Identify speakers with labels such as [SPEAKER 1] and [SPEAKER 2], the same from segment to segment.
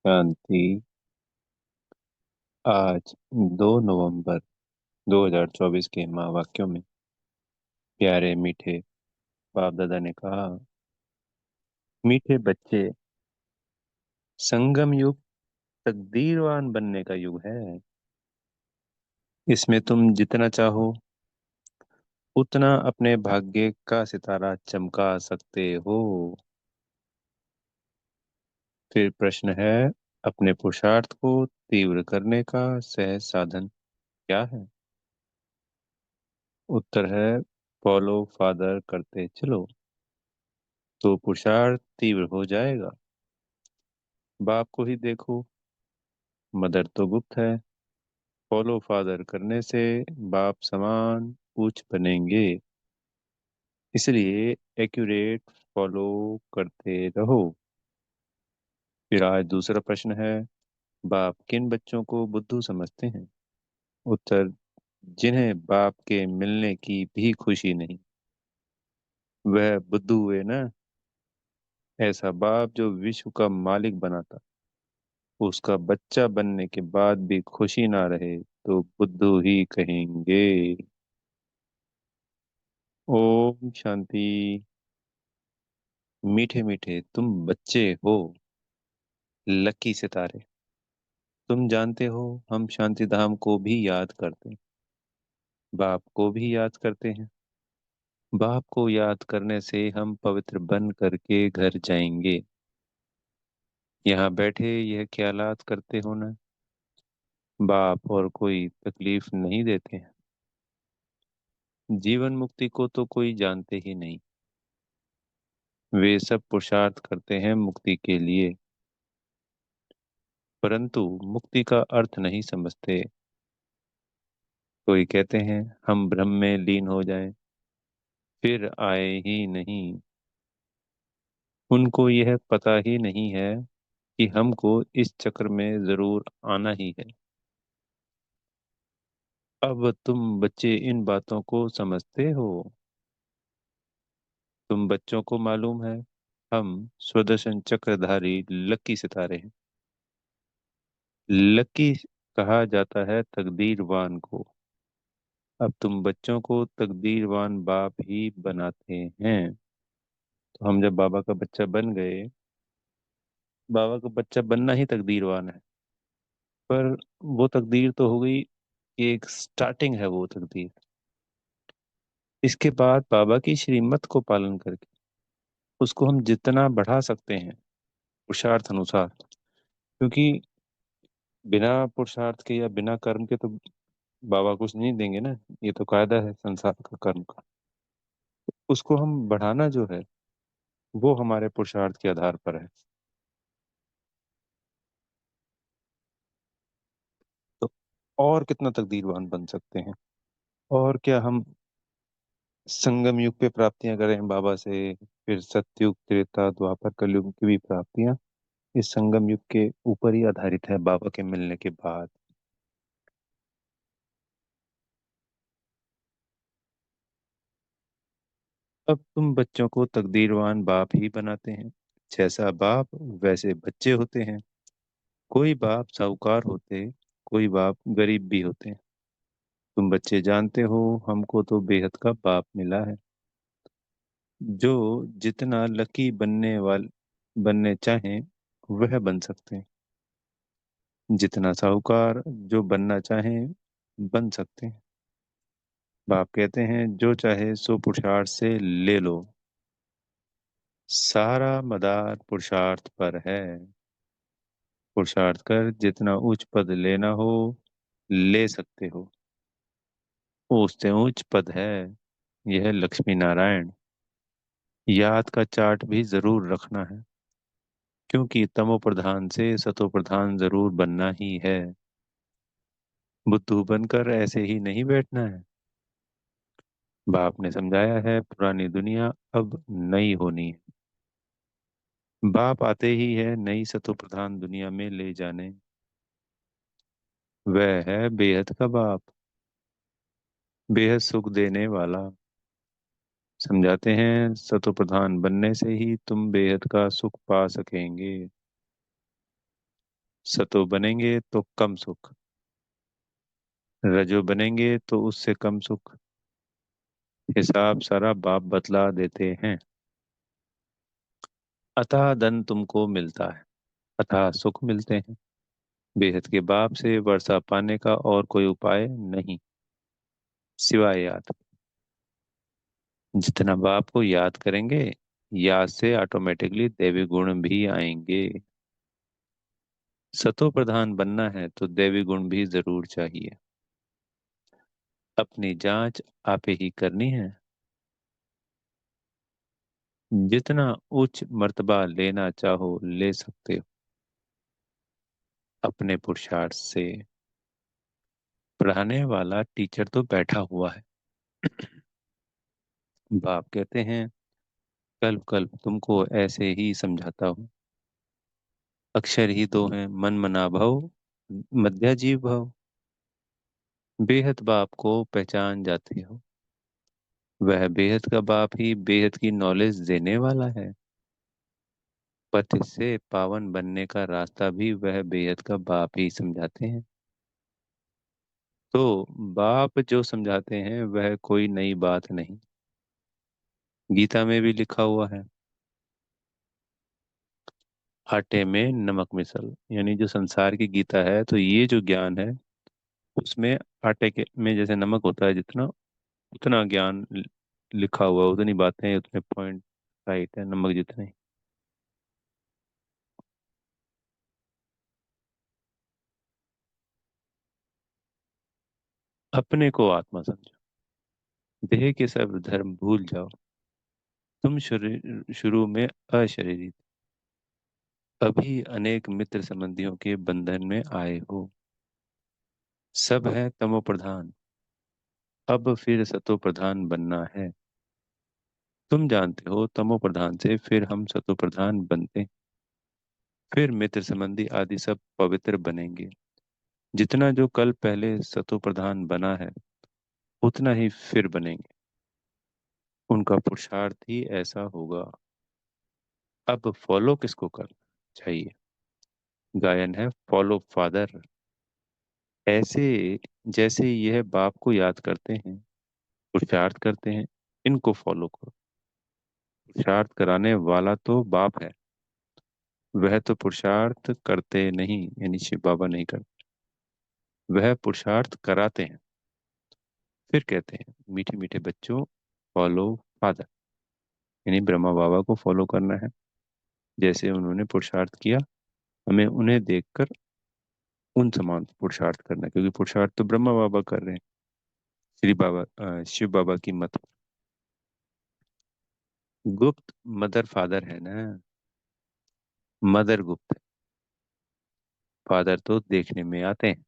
[SPEAKER 1] शांति। आज 2 नवंबर 2024 के महावाक्यों में प्यारे मीठे बाप दादा ने कहा, मीठे बच्चे, संगम युग तकदीरवान बनने का युग है। इसमें तुम जितना चाहो उतना अपने भाग्य का सितारा चमका सकते हो। फिर प्रश्न है, अपने पुरुषार्थ को तीव्र करने का सहज साधन क्या है? उत्तर है, फॉलो फादर करते चलो तो पुरुषार्थ तीव्र हो जाएगा। बाप को ही देखो, मदर तो गुप्त है। फॉलो फादर करने से बाप समान पूछ बनेंगे। इसलिए एक्यूरेट फॉलो करते रहो। फिर आज दूसरा प्रश्न है, बाप किन बच्चों को बुद्धू समझते हैं? उत्तर, जिन्हें बाप के मिलने की भी खुशी नहीं, वह बुद्धू हुए ना। ऐसा बाप जो विश्व का मालिक बनाता, उसका बच्चा बनने के बाद भी खुशी ना रहे तो बुद्धू ही कहेंगे। ओम शांति। मीठे मीठे तुम बच्चे हो, लकी सितारे। तुम जानते हो, हम शांति धाम को भी याद करते हैं, बाप को भी याद करते हैं। बाप को याद करने से हम पवित्र बन करके घर जाएंगे। यहाँ बैठे यह ख्यालात करते हो ना, बाप और कोई तकलीफ नहीं देते हैं। जीवन मुक्ति को तो कोई जानते ही नहीं। वे सब पुरुषार्थ करते हैं मुक्ति के लिए, परंतु मुक्ति का अर्थ नहीं समझते। कोई कहते हैं हम ब्रह्म में लीन हो जाएं, फिर आए ही नहीं। उनको यह पता ही नहीं है कि हमको इस चक्र में जरूर आना ही है। अब तुम बच्चे इन बातों को समझते हो। तुम बच्चों को मालूम है, हम स्वदर्शन चक्रधारी लकी सितारे हैं। लकी कहा जाता है तकदीरवान को। अब तुम बच्चों को तकदीरवान बाप ही बनाते हैं। तो हम जब बाबा का बच्चा बन गए, बाबा का बच्चा बनना ही तकदीरवान है। पर वो तकदीर तो हो गई कि एक स्टार्टिंग है वो तकदीर। इसके बाद बाबा की श्रीमत को पालन करके उसको हम जितना बढ़ा सकते हैं पुरुषार्थ अनुसार, क्योंकि बिना पुरुषार्थ के या बिना कर्म के तो बाबा कुछ नहीं देंगे ना। ये तो कायदा है संसार का, कर्म का। उसको हम बढ़ाना जो है वो हमारे पुरुषार्थ के आधार पर है। तो और कितना तकदीरवान बन सकते हैं? और क्या हम संगम युग पे प्राप्तियां करें बाबा से, फिर सतयुग त्रेता द्वापर कलयुग की भी प्राप्तियां इस संगम युग के ऊपर ही आधारित है बाबा के मिलने के बाद। अब तुम बच्चों को तकदीरवान बाप ही बनाते हैं। जैसा बाप वैसे बच्चे होते हैं। कोई बाप साहूकार होते, कोई बाप गरीब भी होते हैं। तुम बच्चे जानते हो, हमको तो बेहद का बाप मिला है, जो जितना लकी बनने चाहें वह बन सकते हैं। जितना साहूकार जो बनना चाहें बन सकते हैं। बाप कहते हैं जो चाहे सो पुरुषार्थ से ले लो। सारा मदार पुरुषार्थ पर है। पुरुषार्थ कर जितना उच्च पद लेना हो ले सकते हो। उससे उच्च पद है यह लक्ष्मी नारायण। याद का चार्ट भी जरूर रखना है, क्योंकि तमो प्रधान से सतो प्रधान जरूर बनना ही है। बुद्धू बनकर ऐसे ही नहीं बैठना है। बाप ने समझाया है पुरानी दुनिया अब नई होनी है। बाप आते ही है नई सतो प्रधान दुनिया में ले जाने। वह है बेहद का बाप, बेहद सुख देने वाला। समझाते हैं सतो प्रधान बनने से ही तुम बेहद का सुख पा सकेंगे। सतो बनेंगे तो कम सुख, रजो बनेंगे तो उससे कम सुख। हिसाब सारा बाप बतला देते हैं। अतः धन तुमको मिलता है, अतः सुख मिलते हैं। बेहद के बाप से वर्षा पाने का और कोई उपाय नहीं सिवाय याद। जितना बाप को याद करेंगे, याद से ऑटोमेटिकली दैवी गुण भी आएंगे। सतो प्रधान बनना है तो दैवी गुण भी जरूर चाहिए। अपनी जांच आपे ही करनी है। जितना उच्च मर्तबा लेना चाहो ले सकते हो अपने पुरुषार्थ से। पढ़ाने वाला टीचर तो बैठा हुआ है। बाप कहते हैं, कल्प कल्प तुमको ऐसे ही समझाता हूँ। अक्षर ही दो हैं, मन मना भव, मध्य जीव भव। बेहद बाप को पहचान जाते हो। वह बेहद का बाप ही बेहद की नॉलेज देने वाला है। पथ से पावन बनने का रास्ता भी वह बेहद का बाप ही समझाते हैं। तो बाप जो समझाते हैं वह कोई नई बात नहीं। गीता में भी लिखा हुआ है, आटे में नमक मिसल। यानी जो संसार की गीता है, तो ये जो ज्ञान है उसमें आटे के में जैसे नमक होता है, जितना उतना ज्ञान लिखा हुआ है, उतनी बातें, उतने पॉइंट राइट है नमक जितने। अपने को आत्मा समझो, देह के सब धर्म भूल जाओ। तुम शरीर शुरू में अशरीरी थे, अभी अनेक मित्र संबंधियों के बंधन में आए हो। सब है तमो प्रधान, अब फिर सतो प्रधान बनना है। तुम जानते हो तमो प्रधान से फिर हम सतो प्रधान बनते, फिर मित्र संबंधी आदि सब पवित्र बनेंगे। जितना जो कल पहले सतो प्रधान बना है उतना ही फिर बनेंगे। उनका पुरुषार्थ ही ऐसा होगा। अब फॉलो किसको करना चाहिए? गायन है फॉलो फादर। ऐसे जैसे यह बाप को याद करते हैं, पुरुषार्थ करते हैं, इनको फॉलो करो। पुरुषार्थ कराने वाला तो बाप है। वह तो पुरुषार्थ करते नहीं, यानी शिव बाबा नहीं करते, वह पुरुषार्थ कराते हैं। फिर कहते हैं, मीठे मीठे बच्चों फॉलो फादर, यानी ब्रह्मा बाबा को फॉलो करना है। जैसे उन्होंने पुरुषार्थ किया, हमें उन्हें देखकर उन समान पुरुषार्थ करना है, क्योंकि पुरुषार्थ तो ब्रह्मा बाबा कर रहे हैं। श्री बाबा शिव बाबा की मत। गुप्त मदर फादर है ना, मदर गुप्त है, फादर तो देखने में आते हैं।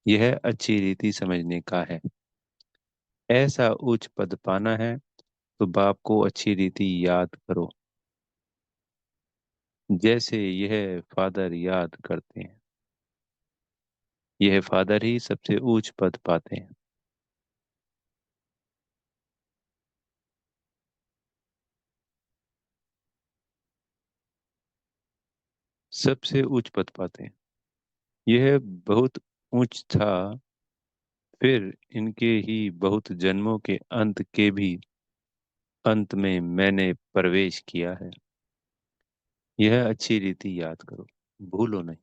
[SPEAKER 1] यह अच्छी रीति समझने का है। ऐसा उच्च पद पाना है तो बाप को अच्छी रीति याद करो, जैसे यह फादर याद करते हैं। यह फादर ही सबसे ऊंच पद पाते हैं। सबसे उच्च पद पाते हैं। यह बहुत ऊंच था, फिर इनके ही बहुत जन्मों के अंत के भी अंत में मैंने प्रवेश किया है। यह अच्छी रीति याद करो, भूलो नहीं।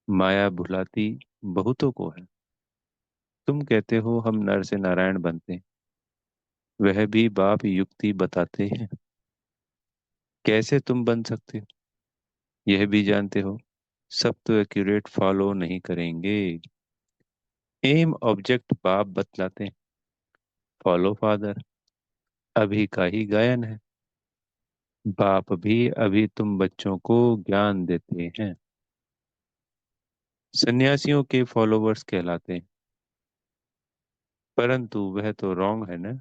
[SPEAKER 1] माया भुलाती बहुतों को है। तुम कहते हो हम नर से नारायण बनते हैं, वह भी बाप युक्ति बताते हैं। कैसे तुम बन सकते हो यह भी जानते हो। सब तो एक्यूरेट फॉलो नहीं करेंगे। एम ऑब्जेक्ट बाप बतलाते हैं, फॉलो फादर अभी का ही गायन है। बाप भी अभी तुम बच्चों को ज्ञान देते हैं। सन्यासियों के फॉलोवर्स कहलाते हैं, परंतु वह तो रॉन्ग है ना,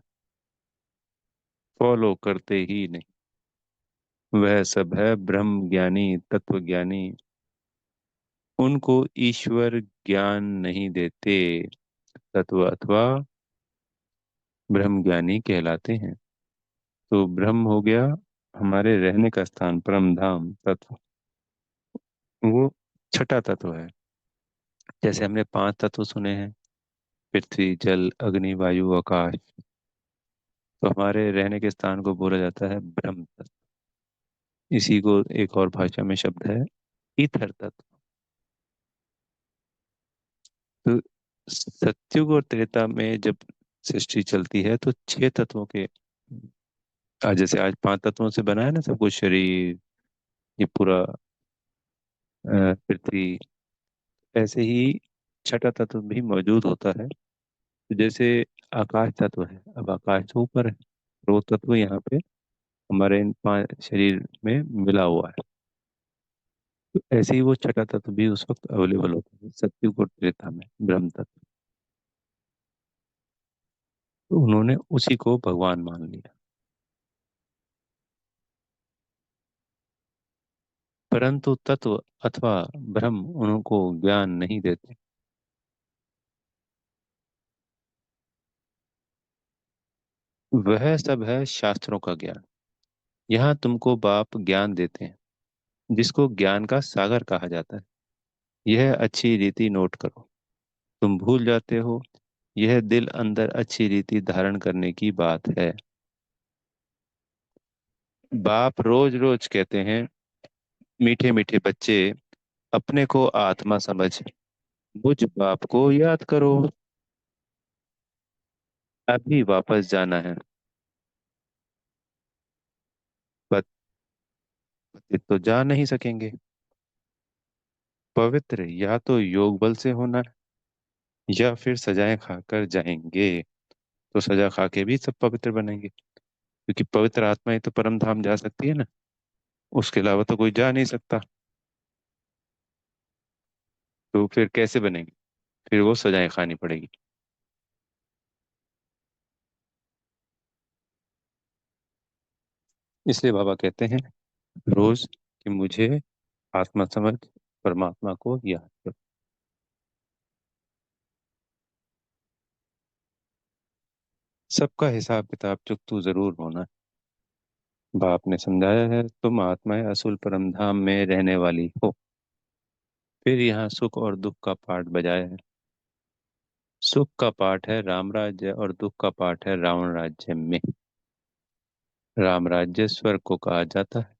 [SPEAKER 1] फॉलो करते ही नहीं। वह सब है ब्रह्म ज्ञानी तत्व ज्ञानी, उनको ईश्वर ज्ञान नहीं देते। तत्व अथवा ब्रह्म ज्ञानी कहलाते हैं। तो ब्रह्म हो गया हमारे रहने का स्थान, परम धाम तत्व। वो छठा तत्व है। जैसे हमने पांच तत्व सुने हैं, पृथ्वी, जल, अग्नि, वायु, आकाश। तो हमारे रहने के स्थान को बोला जाता है ब्रह्म तत्व। इसी को एक और भाषा में शब्द है ईथर तत्व। तो सत्युग और त्रेता में जब सृष्टि चलती है तो छह तत्वों के, आज जैसे आज पांच तत्वों से बना है ना सब कुछ, शरीर, ये पूरा पृथ्वी, ऐसे ही छठा तत्व भी मौजूद होता है। तो जैसे आकाश तत्व है, अब आकाश तो ऊपर है, और वो तत्व यहाँ पे हमारे इन पांच शरीर में मिला हुआ है। तो ऐसे ही वो छठा तत्व भी उस वक्त अवेलेबल होता है सत्युग और त्रेता में, ब्रह्म तत्व। तो उन्होंने उसी को भगवान मान लिया। परंतु तत्व अथवा ब्रह्म उनको ज्ञान नहीं देते। वह सब है शास्त्रों का ज्ञान। यहाँ तुमको बाप ज्ञान देते हैं, जिसको ज्ञान का सागर कहा जाता है। यह अच्छी रीति नोट करो। तुम भूल जाते हो, यह दिल अंदर अच्छी रीति धारण करने की बात है। बाप रोज रोज कहते हैं, मीठे मीठे बच्चे, अपने को आत्मा समझ, मुझ बाप को याद करो। अभी वापस जाना है। पतित तो जा नहीं सकेंगे। पवित्र या तो योग बल से होना है, या फिर सजाएं खाकर जाएंगे। तो सजा खा के भी सब पवित्र बनेंगे, क्योंकि पवित्र आत्माएं तो परम धाम जा सकती है ना, उसके अलावा तो कोई जा नहीं सकता। तो फिर कैसे बनेंगे? फिर वो सजाएं खानी पड़ेगी। इसलिए बाबा कहते हैं रोज कि मुझे आत्मा समझ, परमात्मा को याद करो। सबका हिसाब किताब चुकतू जरूर होना। बाप ने समझाया है, तुम आत्माएं असूल परम धाम में रहने वाली हो। फिर यहाँ सुख और दुख का पाठ बजाया है। सुख का पाठ है राम राज्य और दुख का पाठ है रावण राज्य में। राम राज्य स्वर्ग को कहा जाता है,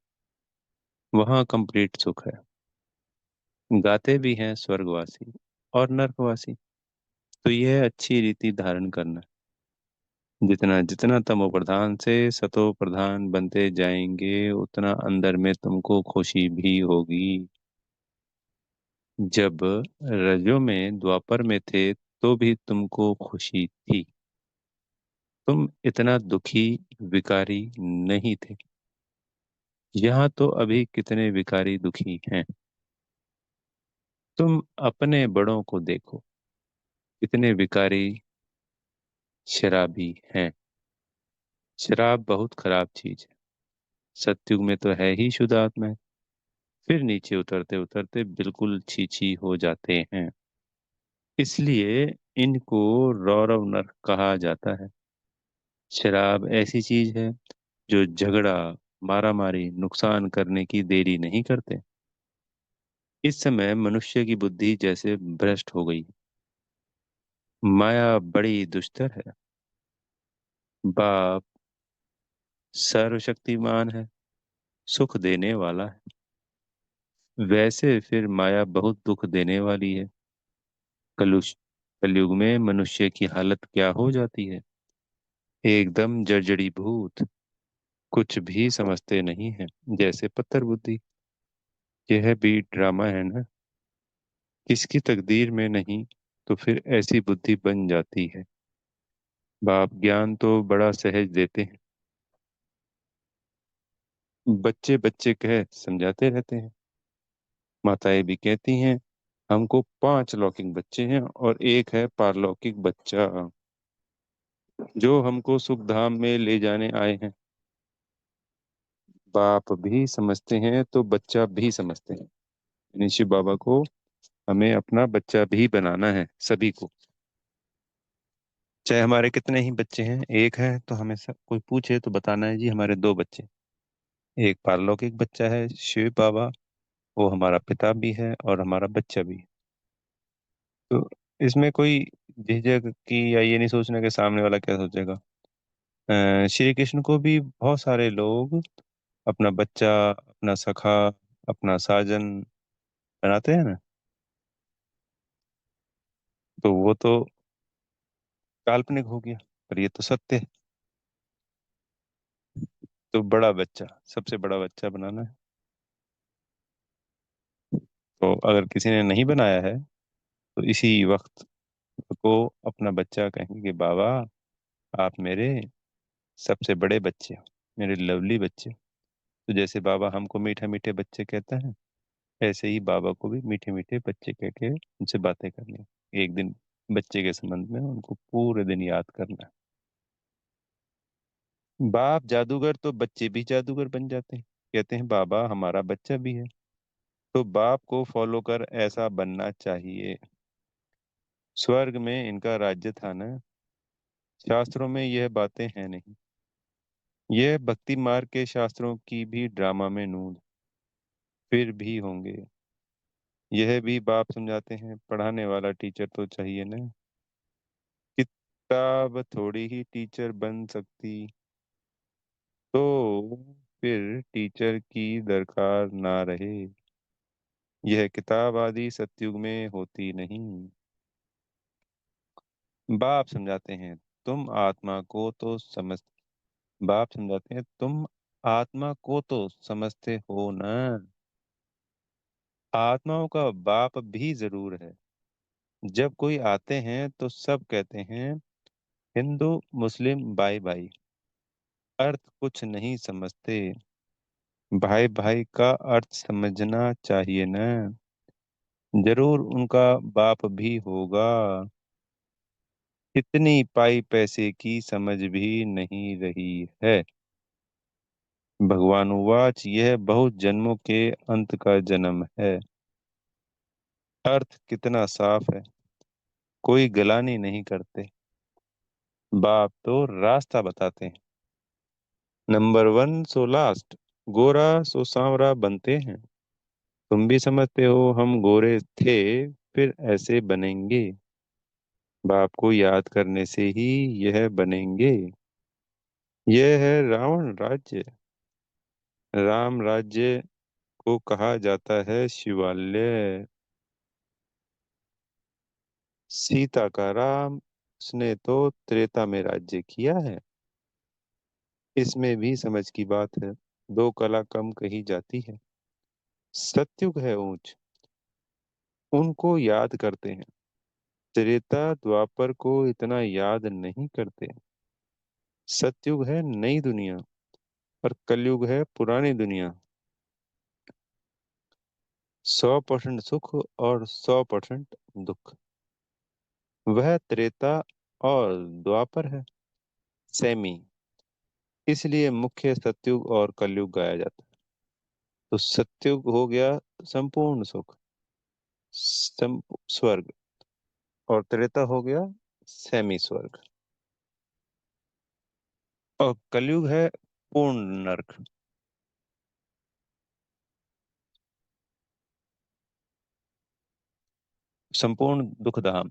[SPEAKER 1] वहाँ कंप्लीट सुख है। गाते भी हैं स्वर्गवासी और नरकवासी। तो यह अच्छी रीति धारण करना। जितना जितना तमो प्रधान से सतो प्रधान बनते जाएंगे, उतना अंदर में तुमको खुशी भी होगी। जब रजो में द्वापर में थे तो भी तुमको खुशी थी। तुम इतना दुखी विकारी नहीं थे। यहाँ तो अभी कितने विकारी दुखी हैं। तुम अपने बड़ों को देखो, कितने विकारी शराबी हैं। शराब बहुत खराब चीज है। सत्युग में तो है ही शुद्ध आत्मा है, फिर नीचे उतरते उतरते बिल्कुल छीछी हो जाते हैं। इसलिए इनको रौरव नरक कहा जाता है। शराब ऐसी चीज है जो झगड़ा, मारामारी, नुकसान करने की देरी नहीं करते। इस समय मनुष्य की बुद्धि जैसे भ्रष्ट हो गई। माया बड़ी दुष्टर है। बाप सर्वशक्तिमान है, सुख देने वाला है। वैसे फिर माया बहुत दुख देने वाली है। कलुष कलयुग में मनुष्य की हालत क्या हो जाती है? एकदम जर्जरी भूत, कुछ भी समझते नहीं है, जैसे पत्थर बुद्धि। यह भी ड्रामा है ना, किसकी तकदीर में नहीं तो फिर ऐसी बुद्धि बन जाती है। बाप ज्ञान तो बड़ा सहज देते हैं, बच्चे बच्चे कह समझाते रहते हैं। माताएं भी कहती हैं, हमको पांच लौकिक बच्चे हैं और एक है पारलौकिक बच्चा, जो हमको सुख धाम में ले जाने आए हैं। बाप भी समझते हैं तो बच्चा भी समझते हैं। यानी शिव बाबा को हमें अपना बच्चा भी बनाना है, सभी को। चाहे हमारे कितने ही बच्चे हैं, एक है तो हमें सब कोई पूछे तो बताना है जी हमारे दो बच्चे। एक पारलौकिक बच्चा है शिव बाबा, वो हमारा पिता भी है और हमारा बच्चा भी है। तो इसमें कोई झिझक की या ये नहीं सोचना कि सामने वाला क्या सोचेगा। श्री कृष्ण को भी बहुत सारे लोग अपना बच्चा, अपना सखा, अपना साजन बनाते हैं ना। तो वो तो काल्पनिक हो गया, पर ये तो सत्य है। तो बड़ा बच्चा, सबसे बड़ा बच्चा बनाना है। तो अगर किसी ने नहीं बनाया है तो इसी वक्त को अपना बच्चा कहेंगे कि बाबा, आप मेरे सबसे बड़े बच्चे हो, मेरे लवली बच्चे हो। तो जैसे बाबा हमको मीठे मीठे बच्चे कहता है, ऐसे ही बाबा को भी मीठे मीठे बच्चे कह के उनसे बातें करनी है। एक दिन बच्चे के संबंध में उनको पूरे दिन याद करना है। बाप जादूगर तो बच्चे भी जादूगर बन जाते हैं। कहते हैं बाबा हमारा बच्चा भी है। तो बाप को फॉलो कर ऐसा बनना चाहिए। स्वर्ग में इनका राज्य था ना। शास्त्रों में यह बातें हैं नहीं। यह भक्ति मार्ग के शास्त्रों की भी ड्रामा में नूंद फिर भी होंगे। यह भी बाप समझाते हैं, पढ़ाने वाला टीचर तो चाहिए ना। किताब थोड़ी ही टीचर बन सकती, तो फिर टीचर की दरकार ना रहे। यह किताब आदि सतयुग में होती नहीं। बाप समझाते हैं, तुम आत्मा को तो समझ बाप समझाते हैं, तुम आत्मा को तो समझते हो ना। आत्माओं का बाप भी जरूर है। जब कोई आते हैं तो सब कहते हैं हिंदू मुस्लिम भाई भाई, अर्थ कुछ नहीं समझते। भाई भाई का अर्थ समझना चाहिए ना। जरूर उनका बाप भी होगा। इतनी पाई पैसे की समझ भी नहीं रही है। भगवानुवाच, यह बहुत जन्मों के अंत का जन्म है। अर्थ कितना साफ है, कोई गलानी नहीं करते। बाप तो रास्ता बताते हैं। नंबर वन सो लास्ट, गोरा सो सांवरा बनते हैं। तुम भी समझते हो हम गोरे थे, फिर ऐसे बनेंगे। बाप को याद करने से ही यह बनेंगे। यह है रावण राज्य। राम राज्य को कहा जाता है शिवालय। सीता का राम, उसने तो त्रेता में राज्य किया है। इसमें भी समझ की बात है। दो कला कम कही जाती है। सत्युग है ऊंच, उनको याद करते हैं। त्रेता द्वापर को इतना याद नहीं करते। सत्युग है नई दुनिया और कलयुग है पुरानी दुनिया। 100% सुख और 100% दुख, वह त्रेता और द्वापर है। सेमी, इसलिए मुख्य सत्युग और कलयुग गाया जाता है। तो सत्युग हो गया संपूर्ण सुख, स्वर्ग। और त्रेता हो गया सेमी स्वर्ग। और कलयुग है पूर्ण नरक, संपूर्ण दुख धाम।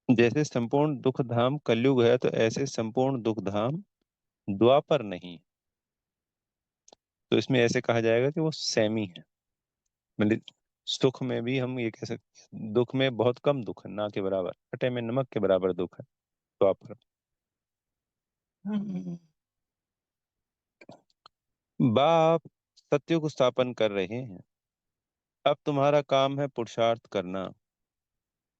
[SPEAKER 1] जैसे संपूर्ण दुख धाम कलयुग है, तो ऐसे संपूर्ण दुख धाम द्वापर नहीं। तो इसमें ऐसे कहा जाएगा कि वो सेमी है। मतलब सुख में भी हम ये कह सकते हैं, दुख में बहुत कम दुख है, ना के बराबर, खट्टे में नमक के बराबर दुख है द्वापर। हम्म। बाप सत्युग स्थापन कर रहे हैं। अब तुम्हारा काम है पुरुषार्थ करना।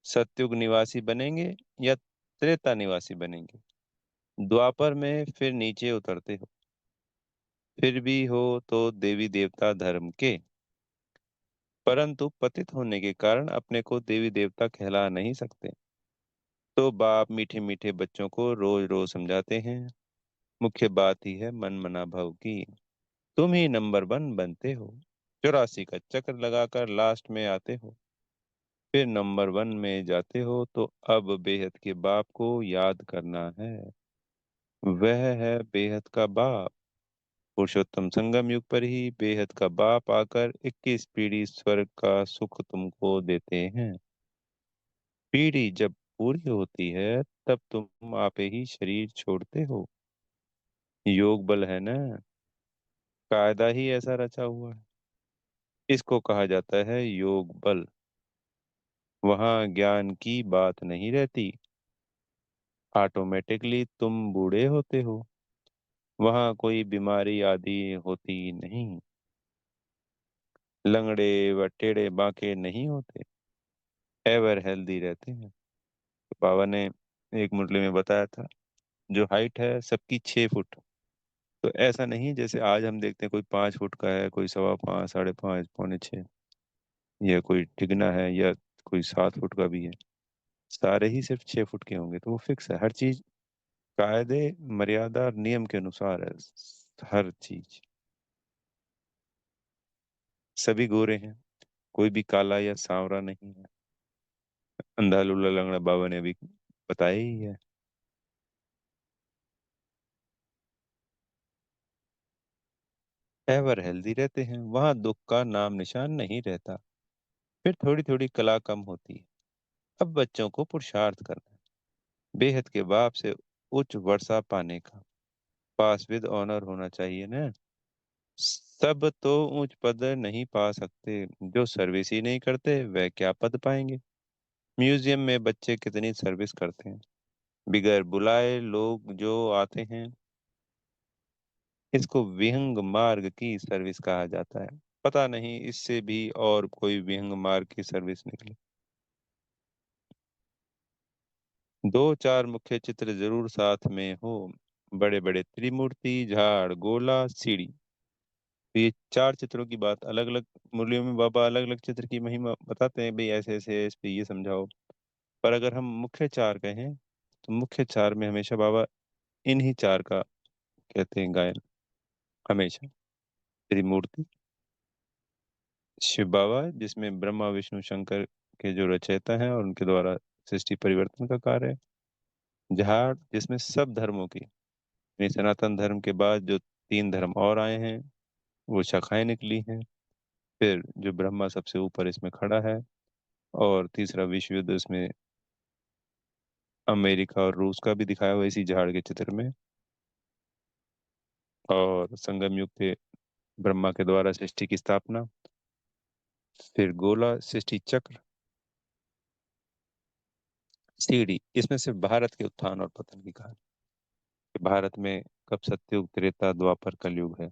[SPEAKER 1] सत्युग निवासी बनेंगे या त्रेता निवासी बनेंगे। द्वापर में फिर नीचे उतरते हो, फिर भी हो तो देवी देवता धर्म के। परंतु पतित होने के कारण अपने को देवी देवता कहला नहीं सकते। तो बाप मीठे मीठे बच्चों को रोज रोज समझाते हैं। मुख्य बात ही है मन मना भव की। तुम ही नंबर वन बनते हो। 84 का चक्र लगाकर लास्ट में आते हो, फिर नंबर वन में जाते हो। तो अब बेहद के बाप को याद करना है। वह है बेहद का बाप, पुरुषोत्तम संगम युग पर ही बेहद का बाप आकर 21 पीढ़ी स्वर्ग का सुख तुमको देते हैं। पीढ़ी जब पूरी होती है तब तुम आपे ही शरीर छोड़ते हो। योग बल है ना, कायदा ही ऐसा रचा हुआ है। इसको कहा जाता है योग बल। वहां ज्ञान की बात नहीं रहती, ऑटोमेटिकली तुम बूढ़े होते हो। वहां कोई बीमारी आदि होती नहीं, लंगड़े व टेढ़े बांके नहीं होते, एवर हेल्दी रहते हैं। तो बाबा ने एक मुरली में बताया था, जो हाइट है सबकी 6 फुट। तो ऐसा नहीं जैसे आज हम देखते हैं कोई 5 फुट का है, कोई 5.25, 5.5, पौने 6, या कोई टिगना है, या कोई 7 फुट का भी है। सारे ही सिर्फ 6 फुट के होंगे, तो वो फिक्स है। हर चीज कायदे मर्यादा और नियम के अनुसार है, हर चीज। सभी गोरे हैं, कोई भी काला या सांवरा नहीं है। अंधा लूला लंगड़ा बाबा ने अभी बताया ही है। एवर हेल्दी रहते हैं, वहां दुख का नाम निशान नहीं रहता। फिर थोड़ी थोड़ी कला कम होती है। अब बच्चों को पुरुषार्थ करना है, बेहद के बाप से उच्च वर्षा पाने का। पास विद ऑनर होना चाहिए ना। सब तो उच्च पद नहीं पा सकते, जो सर्विस ही नहीं करते वह क्या पद पाएंगे। म्यूजियम में बच्चे कितनी सर्विस करते हैं, बिगर बुलाए लोग जो आते हैं। इसको विहंग मार्ग की सर्विस कहा जाता है। पता नहीं इससे भी और कोई विहंग मार्ग की सर्विस निकले। दो चार मुख्य चित्र जरूर साथ में हो, बड़े बड़े त्रिमूर्ति, झाड़, गोला, सीढ़ी। तो ये 4 चित्रों की बात अलग अलग मुरलियों में बाबा अलग अलग चित्र की महिमा बताते हैं, भाई ऐसे ऐसे है, इस पे ये समझाओ। पर अगर हम मुख्य 4 कहें, तो मुख्य 4 में हमेशा बाबा इन्हीं 4 का कहते हैं गायन, हमेशा। त्रिमूर्ति, शिव बाबा जिसमें ब्रह्मा विष्णु शंकर के जो रचयिता हैं और उनके द्वारा सृष्टि परिवर्तन का कार्य है। झाड़ जिसमें सब धर्मों की, यानी सनातन धर्म के बाद जो 3 धर्म और आए हैं वो शाखाएं निकली हैं। फिर जो ब्रह्मा सबसे ऊपर इसमें खड़ा है, और तीसरा विश्व युद्ध इसमें अमेरिका और रूस का भी दिखाया हुआ है इसी झाड़ के चित्र में। और संगम युग पे ब्रह्मा के द्वारा सृष्टि की स्थापना। फिर गोला सृष्टि चक्र। सीढ़ी इसमें सिर्फ भारत के उत्थान और पतन की कहानी, कि भारत में कब सत्युग, त्रेता, द्वापर, कलयुग है।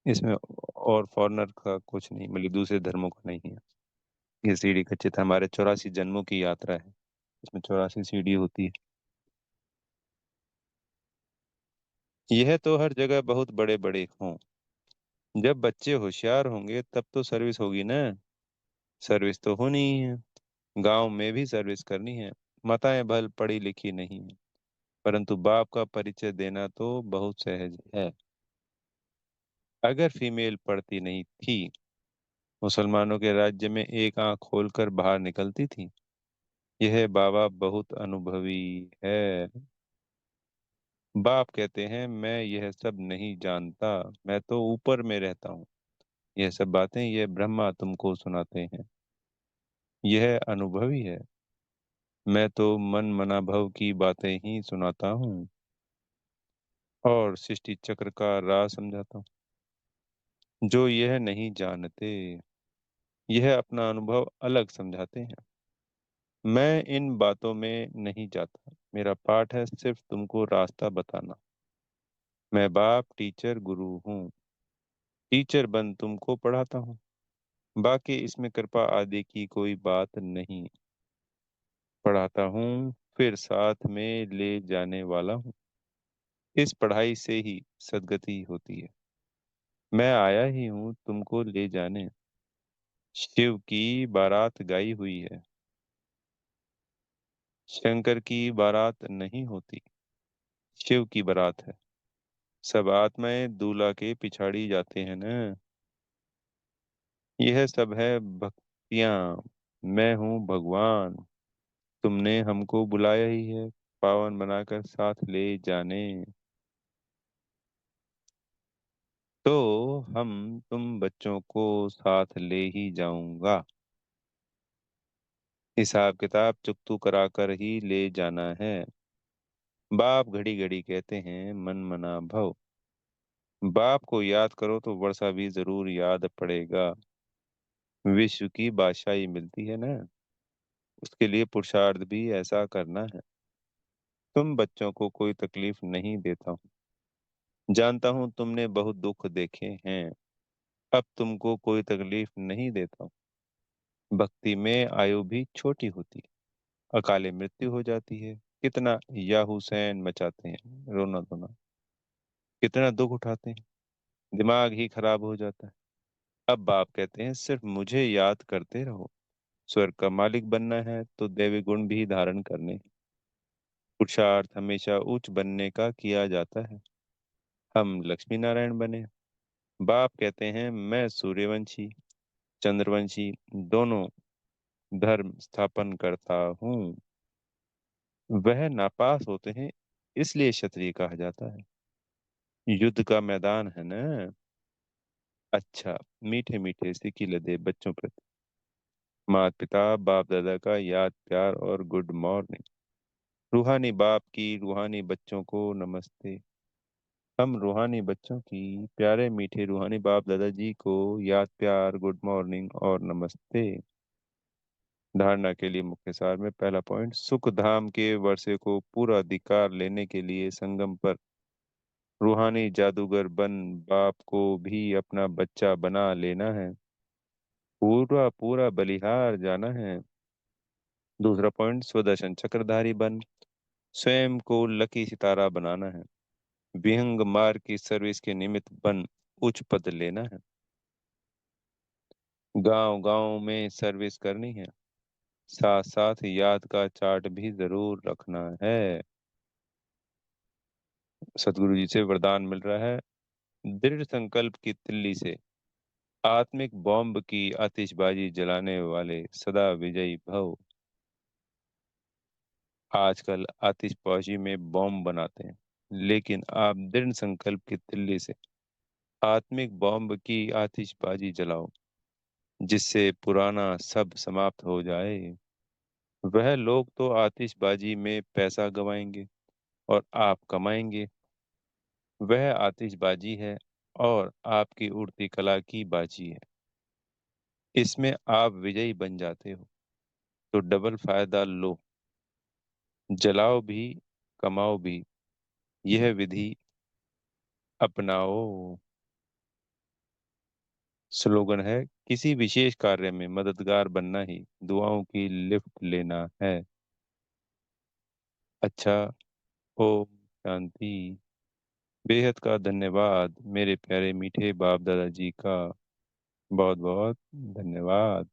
[SPEAKER 1] इसमें और फॉरेनर का कुछ नहीं, मतलब दूसरे धर्मों का नहीं है। ये सीढ़ी का चित्र हमारे 84 जन्मों की यात्रा है, इसमें 84 सीढ़ी होती है। यह तो हर जगह बहुत बड़े बड़े हों, जब बच्चे होशियार होंगे तब तो सर्विस होगी ना। सर्विस तो होनी ही है, गांव में भी सर्विस करनी है। माताएं भल पढ़ी लिखी नहीं है, परंतु बाप का परिचय देना तो बहुत सहज है। अगर फीमेल पढ़ती नहीं थी, मुसलमानों के राज्य में एक आंख खोलकर बाहर निकलती थी। यह बाबा बहुत अनुभवी है। बाप कहते हैं मैं यह सब नहीं जानता, मैं तो ऊपर में रहता हूँ। यह सब बातें यह ब्रह्मा तुमको सुनाते हैं। यह अनुभवी है, मैं तो मन मना भव की बातें ही सुनाता हूँ, और सृष्टि चक्र का राज समझाता हूँ। जो यह नहीं जानते, यह अपना अनुभव अलग समझाते हैं। मैं इन बातों में नहीं जाता, मेरा पाठ है सिर्फ तुमको रास्ता बताना। मैं बाप टीचर गुरु हूँ, टीचर बन तुमको पढ़ाता हूँ। बाकी इसमें कृपा आदि की कोई बात नहीं। पढ़ाता हूँ फिर साथ में ले जाने वाला हूँ। इस पढ़ाई से ही सदगति होती है। मैं आया ही हूँ तुमको ले जाने। शिव की बारात गाई हुई है, शंकर की बारात नहीं होती, शिव की बारात है। सब आत्माएं दूल्हा के पिछाड़ी जाते हैं ना। यह सब है भक्तियां, मैं हूँ भगवान। तुमने हमको बुलाया ही है, पावन बनाकर साथ ले जाने। हम तुम बच्चों को साथ ले ही जाऊंगा। हिसाब किताब चुकतू करा कर ही ले जाना है। बाप घड़ी घड़ी कहते हैं मन मना भव। बाप को याद करो तो वर्षा भी जरूर याद पड़ेगा। विश्व की बादशाही मिलती है ना, उसके लिए पुरुषार्थ भी ऐसा करना है। तुम बच्चों को कोई तकलीफ नहीं देता हूँ। जानता हूँ तुमने बहुत दुख देखे हैं। अब तुमको कोई तकलीफ नहीं देता हूँ। भक्ति में आयु भी छोटी होती है। अकाले मृत्यु हो जाती है। कितना या हुसैन मचाते हैं रोना धोना। कितना दुख उठाते हैं, दिमाग ही खराब हो जाता है। अब बाप कहते हैं सिर्फ मुझे याद करते रहो। स्वर्ग का मालिक बनना है तो दैवी गुण भी धारण करने हैं। पुरुषार्थ हमेशा उच्च बनने का किया जाता है। हम लक्ष्मी नारायण बने। बाप कहते हैं मैं सूर्यवंशी चंद्रवंशी दोनों धर्म स्थापन करता हूँ। वह नापास होते हैं, इसलिए क्षत्रिय कहा जाता है। युद्ध का मैदान है ना। अच्छा, मीठे मीठे सिक्की लदे बच्चों प्रति माता पिता बाप दादा का याद प्यार और गुड मॉर्निंग। रूहानी बाप की रूहानी बच्चों को नमस्ते। हम रूहानी बच्चों की प्यारे मीठे रूहानी बाप दादाजी को याद प्यार गुड मॉर्निंग और नमस्ते। धारणा के लिए मुख्य सार में पहला पॉइंट, सुख धाम के वर्षे को पूरा अधिकार लेने के लिए संगम पर रूहानी जादूगर बन बाप को भी अपना बच्चा बना लेना है। पूरा पूरा बलिहार जाना है। दूसरा पॉइंट, स्वदर्शन चक्रधारी बन स्वयं को लकी सितारा बनाना है। विहंग मार्ग की सर्विस के निमित्त बन उच्च पद लेना है। गांव गांव में सर्विस करनी है। साथ साथ याद का चार्ट भी जरूर रखना है। सदगुरु जी से वरदान मिल रहा है, दृढ़ संकल्प की तिल्ली से आत्मिक बॉम्ब की आतिशबाजी जलाने वाले सदा विजयी भव। आजकल आतिशबाजी में बॉम्ब बनाते हैं, लेकिन आप दृढ़ संकल्प की तिल्ली से आत्मिक बॉम्ब की आतिशबाजी जलाओ, जिससे पुराना सब समाप्त हो जाए। वह लोग तो आतिशबाजी में पैसा गवाएंगे और आप कमाएंगे। वह आतिशबाजी है और आपकी उड़ती कला की बाजी है। इसमें आप विजयी बन जाते हो तो डबल फायदा लो। जलाओ भी कमाओ भी, यह विधि अपनाओ। स्लोगन है, किसी विशेष कार्य में मददगार बनना ही दुआओं की लिफ्ट लेना है। अच्छा, ओम शांति। बेहद का धन्यवाद मेरे प्यारे मीठे बाप दादाजी का। बहुत बहुत धन्यवाद।